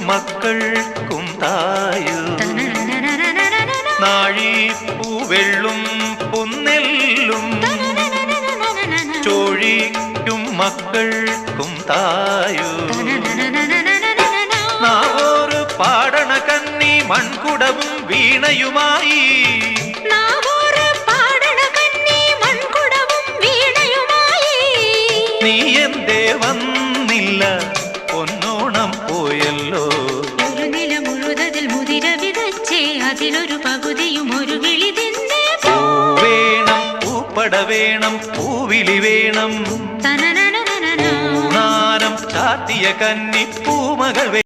മക്കൾക്കും തായു നാഴിപ്പൂവെള്ളും പുന്നെല്ലും ചോഴിക്കും മക്കൾക്കും തായു നാവോറ് പാടണ കന്നി മൺകുടവും വീണയുമായി നീ എന്തേ വന്നില്ല പൊന്നോണം പോയല്ലോ ഒരു നില മുഴുതതിൽ മുതിര വിതച്ചേ അതിലൊരു പകുതിയും ഒരു കിളി തിന്നേ പൂ വേണം പൂപ്പട വേണം പൂവിളി വേണം പൂനാനം ചാത്തിയ കന്നി പൂമകൾ